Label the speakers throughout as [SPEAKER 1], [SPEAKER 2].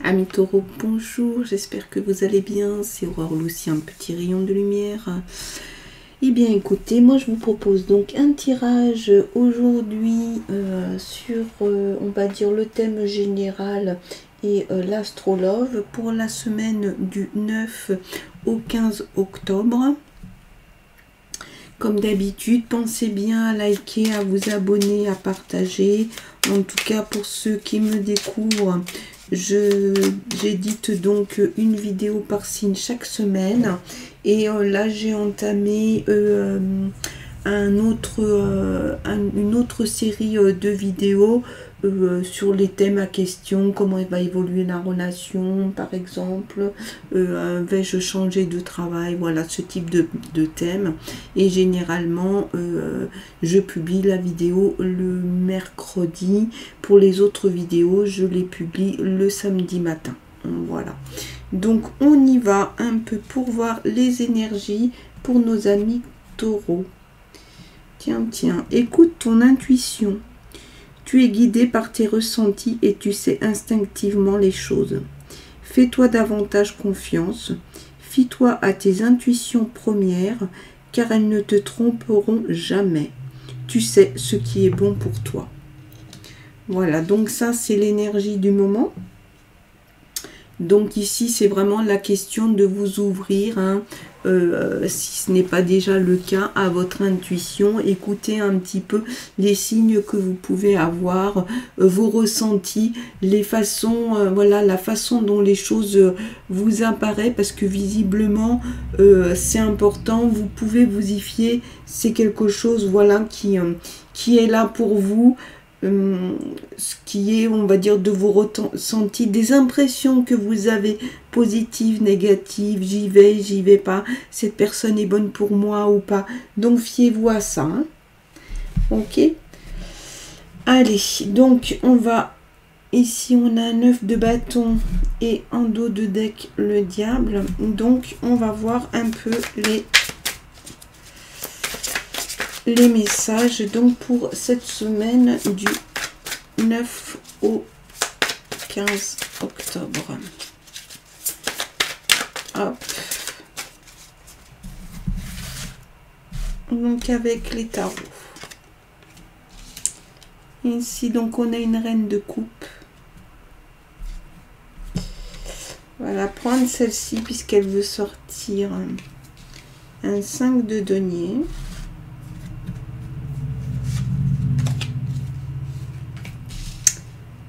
[SPEAKER 1] Amis taureaux, bonjour, j'espère que vous allez bien, c'est Aurore Lucie, un petit rayon de lumière. Eh bien écoutez, moi je vous propose donc un tirage aujourd'hui sur, on va dire, le thème général et l'astrologue pour la semaine du 9 au 15 octobre. Comme d'habitude, pensez bien à liker, à vous abonner, à partager. En tout cas, pour ceux qui me découvrent, j'édite donc une vidéo par signe chaque semaine. Et là, j'ai entamé une autre série de vidéos sur les thèmes à question, comment va évoluer la relation, par exemple, vais-je changer de travail, voilà, ce type de thème. Et généralement, je publie la vidéo le mercredi. Pour les autres vidéos, je les publie le samedi matin. Voilà. Donc, on y va un peu pour voir les énergies pour nos amis taureaux. Tiens, écoute ton intuition. Tu es guidé par tes ressentis et tu sais instinctivement les choses. Fais-toi davantage confiance. Fie-toi à tes intuitions premières, car elles ne te tromperont jamais. Tu sais ce qui est bon pour toi. Voilà, donc ça, c'est l'énergie du moment. Donc ici, c'est vraiment la question de vous ouvrir, hein, si ce n'est pas déjà le cas, à votre intuition. Écoutez un petit peu les signes que vous pouvez avoir, vos ressentis, les façons, voilà, la façon dont les choses vous apparaissent, parce que visiblement, c'est important, vous pouvez vous y fier, c'est quelque chose, voilà, qui est là pour vous. Ce qui est, on va dire, de vos ressentis, des impressions que vous avez, positives, négatives, j'y vais pas, cette personne est bonne pour moi ou pas. Donc fiez-vous à ça, hein. Ok, allez, donc on va, ici on a un 9 de bâton et en dos de deck le diable. Donc on va voir un peu les messages donc pour cette semaine du 9 au 15 octobre. Hop. Donc avec les tarots. Ici donc on a une reine de coupe. Voilà, prendre celle-ci puisqu'elle veut sortir un 5 de denier.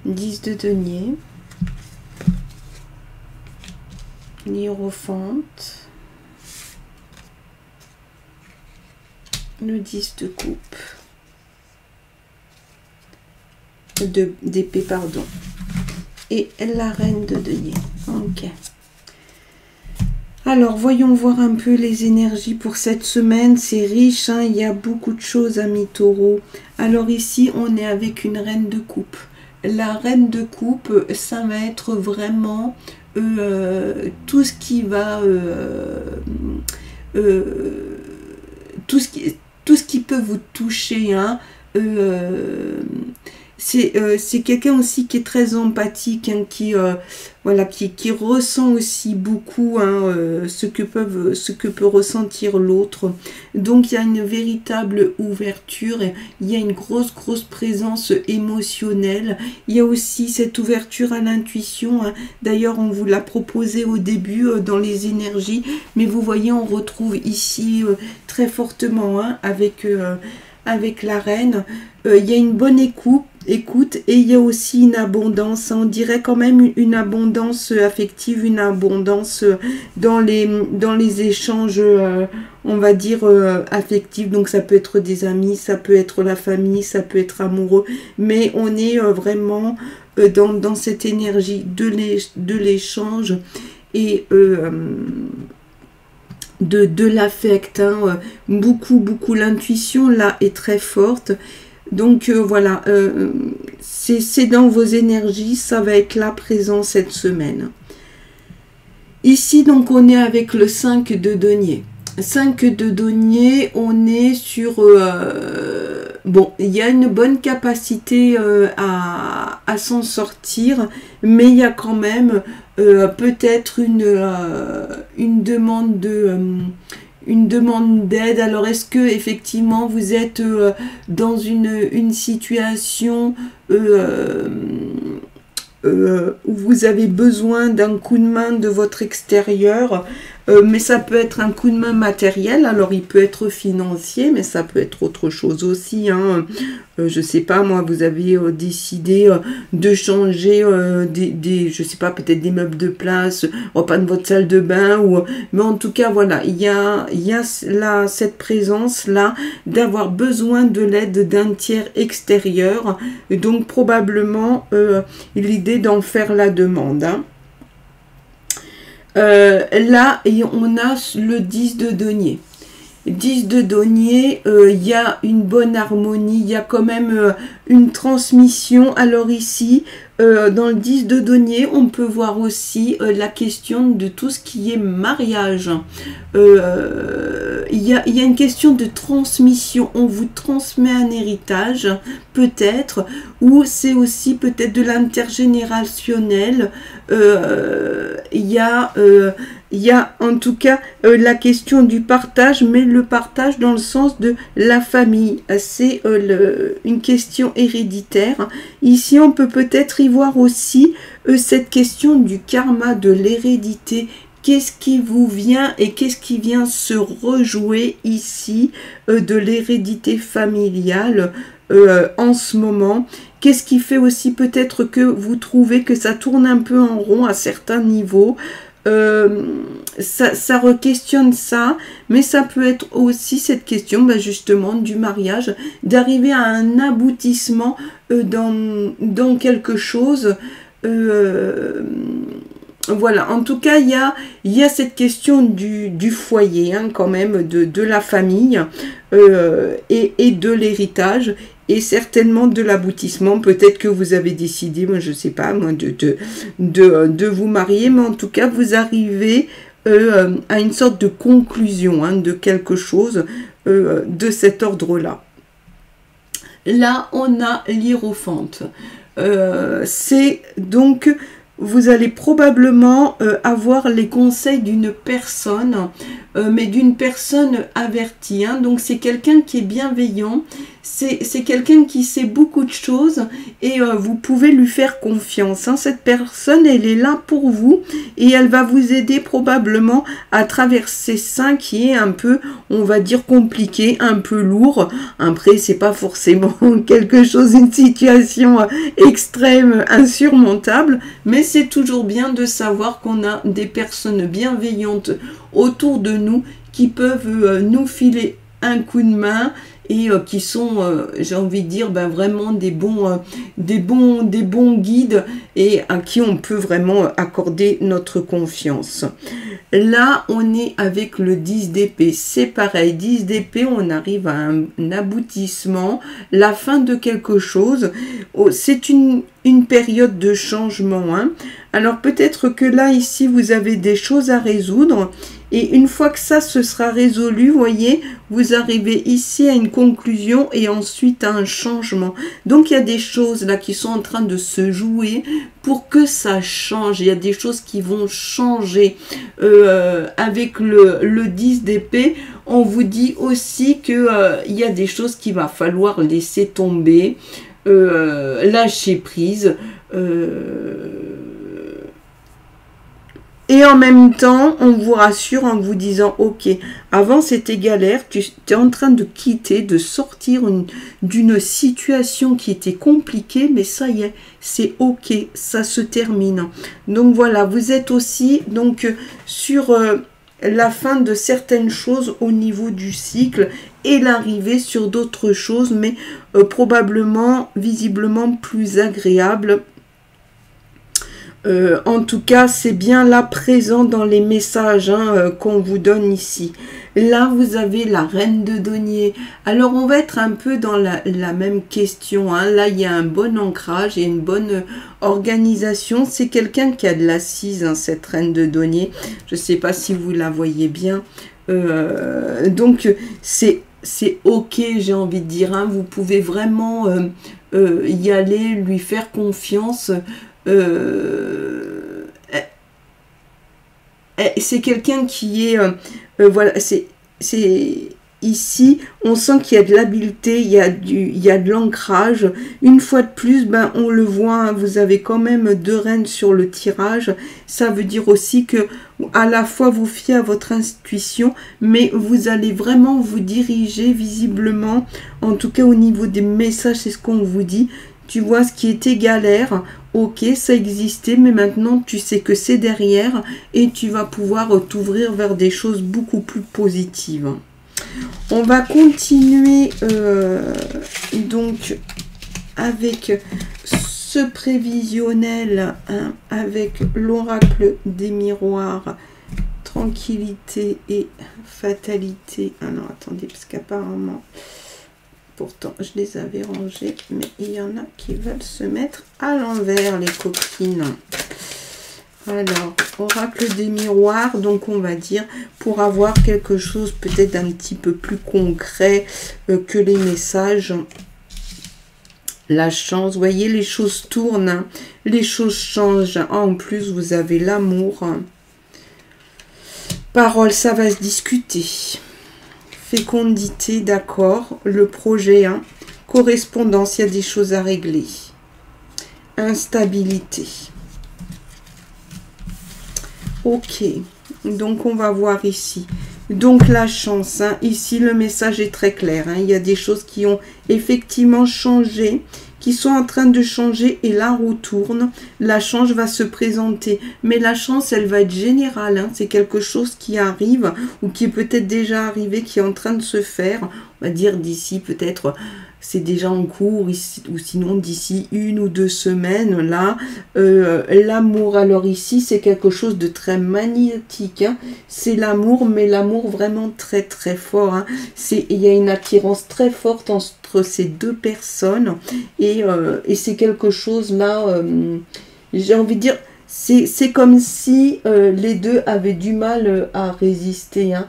[SPEAKER 1] Dix de denier, l'hiérophante, le 10 de coupe, d'épée, pardon, et la reine de denier. Ok. Alors, voyons voir un peu les énergies pour cette semaine. C'est riche, hein, il y a beaucoup de choses, amis taureaux. Alors ici, on est avec une reine de coupe. La reine de coupe, ça va être vraiment tout ce qui va, tout ce qui peut vous toucher, hein. C'est quelqu'un aussi qui est très empathique, hein, voilà, qui ressent aussi beaucoup, hein, ce que peut ressentir l'autre. Donc il y a une véritable ouverture, il y a une grosse présence émotionnelle. Il y a aussi cette ouverture à l'intuition, hein. D'ailleurs on vous l'a proposé au début dans les énergies, mais vous voyez on retrouve ici très fortement, hein, avec la reine. Il y a une bonne écoute et il y a aussi une abondance, on dirait quand même une abondance affective, une abondance dans les échanges, on va dire affectifs. Donc ça peut être des amis, ça peut être la famille, ça peut être amoureux, mais on est vraiment dans cette énergie de l'échange et de l'affect, hein. Beaucoup l'intuition là est très forte. Donc voilà, c'est dans vos énergies, ça va être là présent cette semaine. Ici donc on est avec le 5 de denier. 5 de denier, on est sur bon, il y a une bonne capacité à s'en sortir, mais il y a quand même peut-être une demande de... une demande d'aide. Alors, est-ce que effectivement vous êtes dans une situation où vous avez besoin d'un coup de main de votre extérieur, mais ça peut être un coup de main matériel, alors il peut être financier, mais ça peut être autre chose aussi, hein. Je sais pas, moi, vous avez décidé de changer je sais pas, peut-être des meubles de place, pas de votre salle de bain, mais en tout cas, voilà, il y a là, cette présence-là d'avoir besoin de l'aide d'un tiers extérieur, et donc probablement l'idée d'en faire la demande, hein. Là, on a le 10 de denier. 10 de denier, il y a une bonne harmonie, il y a quand même une transmission. Alors ici, dans le 10 de denier, on peut voir aussi la question de tout ce qui est mariage. Il y a une question de transmission. On vous transmet un héritage, peut-être, ou c'est aussi peut-être de l'intergénérationnel. Il y a en tout cas la question du partage, mais le partage dans le sens de la famille. C'est une question héréditaire. Ici, on peut peut-être y voir aussi cette question du karma, de l'hérédité. Qu'est-ce qui vous vient et qu'est-ce qui vient se rejouer ici de l'hérédité familiale en ce moment? Qu'est-ce qui fait aussi peut-être que vous trouvez que ça tourne un peu en rond à certains niveaux? Ça re-questionne ça, mais ça peut être aussi cette question justement du mariage, d'arriver à un aboutissement dans quelque chose. Voilà, en tout cas, il y a cette question du foyer, hein, quand même, de la famille et de l'héritage, et certainement de l'aboutissement. Peut-être que vous avez décidé, moi je ne sais pas, moi, de vous marier, mais en tout cas, vous arrivez à une sorte de conclusion, hein, de quelque chose de cet ordre-là. Là, on a l'hiérophante. C'est donc... Vous allez probablement avoir les conseils d'une personne, mais d'une personne avertie, hein. Donc c'est quelqu'un qui est bienveillant, c'est quelqu'un qui sait beaucoup de choses et vous pouvez lui faire confiance, hein. Cette personne, elle est là pour vous et elle va vous aider probablement à traverser ça qui est un peu, on va dire, compliqué, un peu lourd. Après, c'est pas forcément quelque chose, une situation extrême, insurmontable, mais c'est toujours bien de savoir qu'on a des personnes bienveillantes autour de nous qui peuvent nous filer un coup de main et qui sont, j'ai envie de dire, vraiment des bons guides et à qui on peut vraiment accorder notre confiance. Là, on est avec le 10 d'épée. C'est pareil, 10 d'épée, on arrive à un aboutissement, la fin de quelque chose. C'est une période de changement, hein. Alors peut-être que là, ici, vous avez des choses à résoudre. Et une fois que ça se sera résolu, vous voyez, vous arrivez ici à une conclusion et ensuite à un changement. Donc il y a des choses là qui sont en train de se jouer pour que ça change. Il y a des choses qui vont changer. Avec le 10 d'épée, on vous dit aussi que il y a des choses qu'il va falloir laisser tomber, lâcher prise. Et en même temps, on vous rassure en vous disant, ok, avant c'était galère, tu es en train de quitter, de sortir d'une situation qui était compliquée, mais ça y est, c'est ok, ça se termine. Donc voilà, vous êtes aussi donc sur la fin de certaines choses au niveau du cycle et l'arrivée sur d'autres choses, mais probablement, visiblement plus agréables. En tout cas, c'est bien là présent dans les messages, hein, qu'on vous donne ici. Là, vous avez la reine de denier. Alors, on va être un peu dans la même question, hein. Là, il y a un bon ancrage, il y a une bonne organisation. C'est quelqu'un qui a de l'assise, hein, cette reine de denier. Je ne sais pas si vous la voyez bien. Donc, c'est c'est ok, j'ai envie de dire, hein, vous pouvez vraiment y aller, lui faire confiance. C'est quelqu'un qui est, voilà, c'est ici, on sent qu'il y a de l'habileté, il y a de l'ancrage. Une fois de plus, ben, on le voit, hein, vous avez quand même 2 reines sur le tirage. Ça veut dire aussi que à la fois vous fiez à votre intuition, mais vous allez vraiment vous diriger visiblement, en tout cas au niveau des messages, c'est ce qu'on vous dit. Tu vois, ce qui était galère, ok, ça existait, mais maintenant tu sais que c'est derrière et tu vas pouvoir t'ouvrir vers des choses beaucoup plus positives. On va continuer donc avec ce prévisionnel, hein, avec l'oracle des miroirs, tranquillité et fatalité. Ah non, attendez, parce qu'apparemment, pourtant je les avais rangés, mais il y en a qui veulent se mettre à l'envers, les copines. Alors, oracle des miroirs, donc on va dire, pour avoir quelque chose peut-être d'un petit peu plus concret que les messages. La chance, vous voyez, les choses tournent, hein, les choses changent. En plus, vous avez l'amour. Parole, ça va se discuter. Fécondité, d'accord. Le projet, hein. Correspondance, il y a des choses à régler. Instabilité. Ok, donc on va voir ici. Donc la chance, hein, ici le message est très clair. Hein, il y a des choses qui ont effectivement changé, qui sont en train de changer et la roue tourne. La chance va se présenter. Mais la chance, elle va être générale. Hein, c'est quelque chose qui arrive ou qui est peut-être déjà arrivé, qui est en train de se faire. On va dire d'ici peut-être... c'est déjà en cours, ou sinon d'ici 1 ou 2 semaines, là, l'amour, alors ici, c'est quelque chose de très magnétique, hein. C'est l'amour, mais l'amour vraiment très très fort, hein. Il y a une attirance très forte entre ces 2 personnes, et c'est quelque chose, là, j'ai envie de dire, c'est comme si les 2 avaient du mal à résister, hein.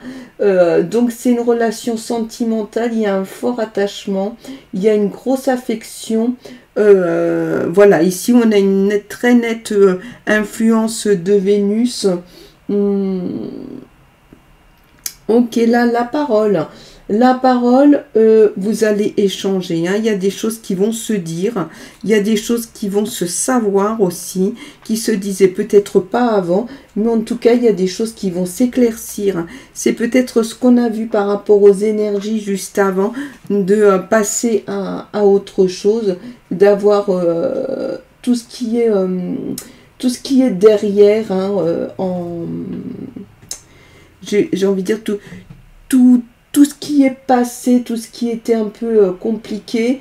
[SPEAKER 1] Donc c'est une relation sentimentale, il y a un fort attachement, il y a une grosse affection. Voilà, ici on a une très nette influence de Vénus. Ok, là, la parole. La parole, vous allez échanger. Hein. Il y a des choses qui vont se dire. Il y a des choses qui vont se savoir aussi, qui se disaient peut-être pas avant. Mais en tout cas, il y a des choses qui vont s'éclaircir. C'est peut-être ce qu'on a vu par rapport aux énergies juste avant, de passer à autre chose, d'avoir tout ce qui est derrière, hein, j'ai envie de dire tout ce qui est passé, tout ce qui était un peu compliqué,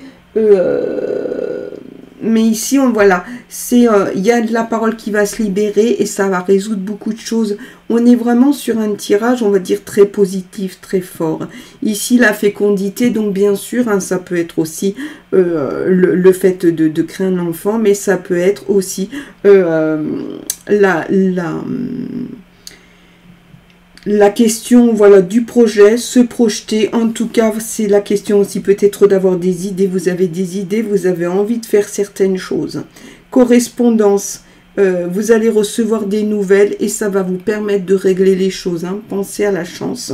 [SPEAKER 1] mais ici, voilà, il y a de la parole qui va se libérer et ça va résoudre beaucoup de choses. On est vraiment sur un tirage, on va dire, très positif, très fort. Ici, la fécondité, donc bien sûr, hein, ça peut être aussi le fait de créer un enfant, mais ça peut être aussi la question, voilà, du projet, se projeter. En tout cas, c'est la question aussi peut-être d'avoir des idées. Vous avez des idées, vous avez envie de faire certaines choses. Correspondance, vous allez recevoir des nouvelles et ça va vous permettre de régler les choses. Hein. Pensez à la chance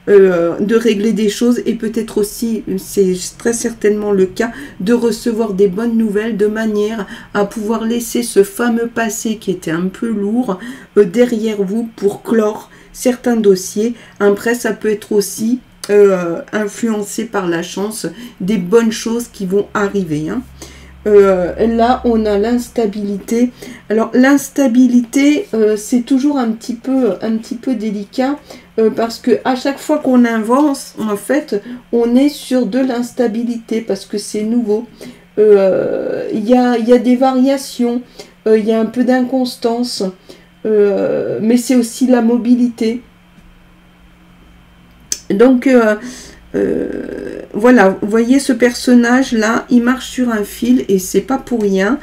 [SPEAKER 1] de régler des choses et peut-être aussi, c'est très certainement le cas, de recevoir des bonnes nouvelles de manière à pouvoir laisser ce fameux passé qui était un peu lourd derrière vous pour clore certains dossiers. Après, ça peut être aussi influencé par la chance, des bonnes choses qui vont arriver. Hein. Là, on a l'instabilité. Alors, l'instabilité, c'est toujours un petit peu délicat parce que à chaque fois qu'on avance, en fait, on est sur de l'instabilité parce que c'est nouveau. Il y a des variations, il y a un peu d'inconstance. Mais c'est aussi la mobilité. Donc, voilà, vous voyez ce personnage-là, il marche sur un fil et c'est pas pour rien.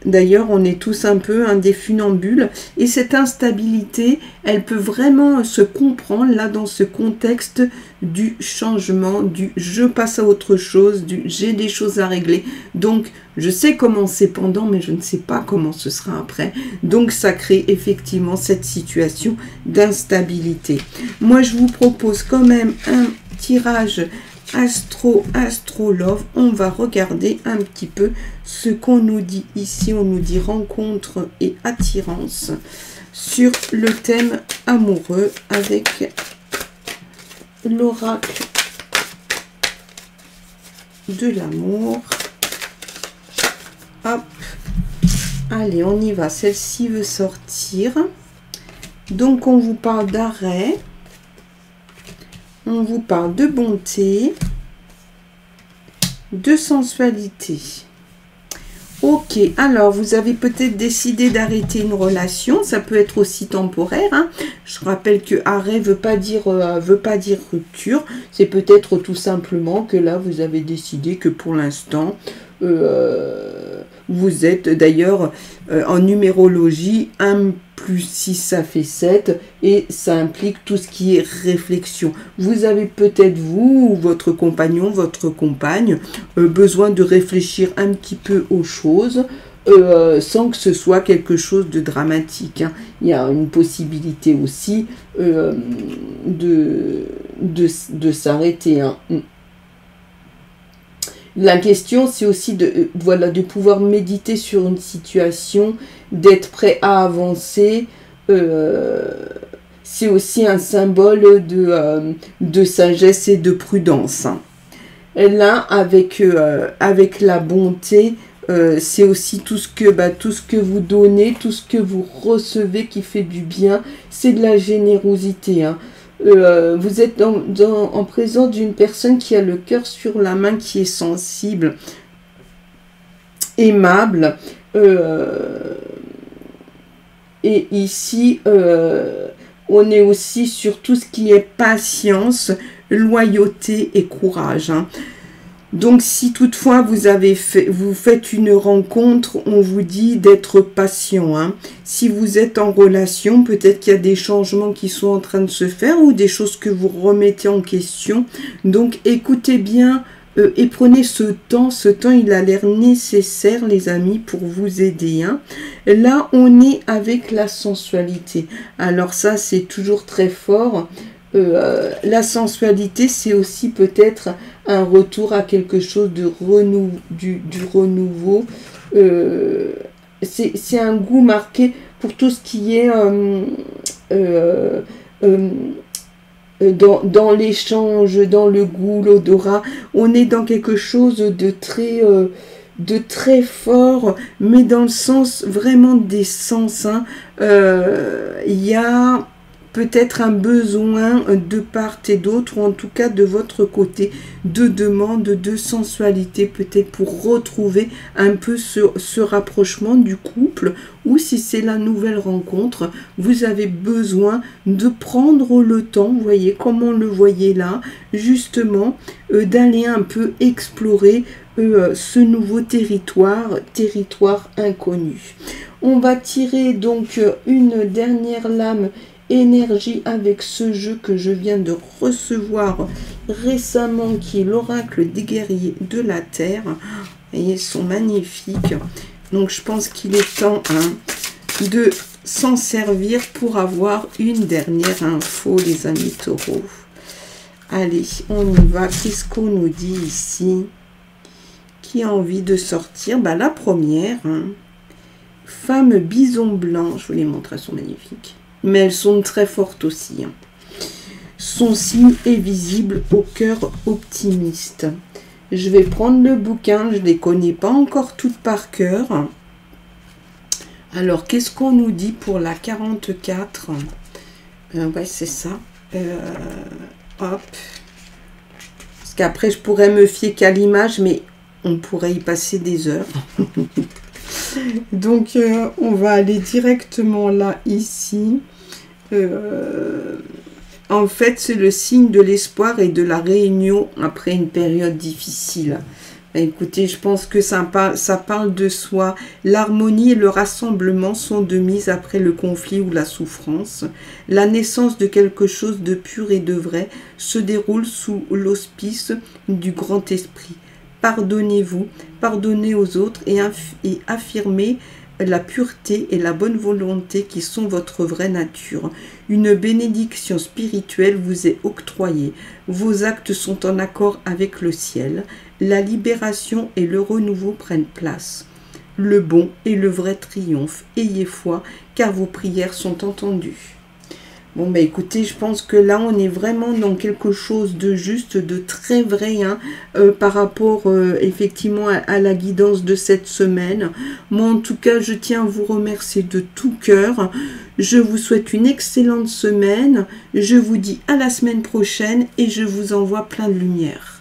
[SPEAKER 1] D'ailleurs, on est tous un peu des funambules. Et cette instabilité, elle peut vraiment se comprendre là dans ce contexte du changement, du je passe à autre chose, du j'ai des choses à régler. Donc, je sais comment c'est pendant, mais je ne sais pas comment ce sera après. Donc, ça crée effectivement cette situation d'instabilité. Moi, je vous propose quand même un tirage Astrolove. On va regarder un petit peu ce qu'on nous dit ici. On nous dit rencontre et attirance sur le thème amoureux avec l'oracle de l'amour. Hop, allez, on y va. Celle-ci veut sortir. Donc, on vous parle d'arrêt. On vous parle de bonté, de sensualité. Ok, alors vous avez peut-être décidé d'arrêter une relation, ça peut être aussi temporaire. Hein. Je rappelle que arrêt veut pas dire rupture. C'est peut-être tout simplement que là vous avez décidé que pour l'instant vous êtes d'ailleurs en numérologie 1 plus 6 ça fait 7 et ça implique tout ce qui est réflexion. Vous avez peut-être vous ou votre compagnon, votre compagne besoin de réfléchir un petit peu aux choses sans que ce soit quelque chose de dramatique. Hein. Il y a une possibilité aussi de s'arrêter. Hein. La question, c'est aussi de pouvoir méditer sur une situation, d'être prêt à avancer. C'est aussi un symbole de sagesse et de prudence. Hein. Et là, avec la bonté, c'est aussi tout ce que vous donnez, tout ce que vous recevez qui fait du bien. C'est de la générosité. Hein. Vous êtes en présence d'une personne qui a le cœur sur la main, qui est sensible, aimable. Et ici, on est aussi sur tout ce qui est patience, loyauté et courage. Hein. Donc, si toutefois vous faites une rencontre, on vous dit d'être patient. Hein. Si vous êtes en relation, peut-être qu'il y a des changements qui sont en train de se faire ou des choses que vous remettez en question. Donc, écoutez bien et prenez ce temps. Ce temps, il a l'air nécessaire, les amis, pour vous aider. Hein. Là, on est avec la sensualité. Alors ça, c'est toujours très fort. La sensualité, c'est aussi peut-être un retour à quelque chose de du renouveau. C'est un goût marqué pour tout ce qui est dans l'échange, dans le goût, l'odorat. On est dans quelque chose de très fort, mais dans le sens vraiment des sens. Hein. Il y a peut-être un besoin de part et d'autre, ou en tout cas de votre côté, de demande, de sensualité, peut-être pour retrouver un peu ce rapprochement du couple, ou si c'est la nouvelle rencontre, vous avez besoin de prendre le temps, vous voyez, comme on le voyait là, justement, d'aller un peu explorer ce nouveau territoire inconnu. On va tirer donc une dernière lame énergie avec ce jeu que je viens de recevoir récemment, qui est l'oracle des guerriers de la terre. Et ils sont magnifiques. Donc je pense qu'il est temps de s'en servir pour avoir une dernière info, les amis taureaux. Allez, on y va. Qu'est-ce qu'on nous dit ici? Qui a envie de sortir? La première, femme bison blanc. Je vous les montre, elles sont magnifiques. Mais elles sont très fortes aussi. Hein. Son signe est visible au cœur optimiste. Je vais prendre le bouquin, je ne les connais pas encore toutes par cœur. Alors, qu'est-ce qu'on nous dit pour la 44? Ouais, c'est ça. Hop. Parce qu'après, je pourrais me fier qu'à l'image, mais on pourrait y passer des heures. Donc, on va aller directement là, ici. En fait, c'est le signe de l'espoir et de la réunion après une période difficile. Écoutez, je pense que ça parle de soi. L'harmonie et le rassemblement sont de mise après le conflit ou la souffrance. La naissance de quelque chose de pur et de vrai se déroule sous l'auspice du grand esprit. Pardonnez-vous, pardonnez aux autres et affirmez la pureté et la bonne volonté qui sont votre vraie nature. Une bénédiction spirituelle vous est octroyée. Vos actes sont en accord avec le ciel. La libération et le renouveau prennent place. Le bon et le vrai triomphe. Ayez foi, car vos prières sont entendues. Bon, bah écoutez, je pense que là, on est vraiment dans quelque chose de juste, de très vrai, hein, par rapport effectivement à la guidance de cette semaine. Moi, en tout cas, je tiens à vous remercier de tout cœur. Je vous souhaite une excellente semaine. Je vous dis à la semaine prochaine et je vous envoie plein de lumière.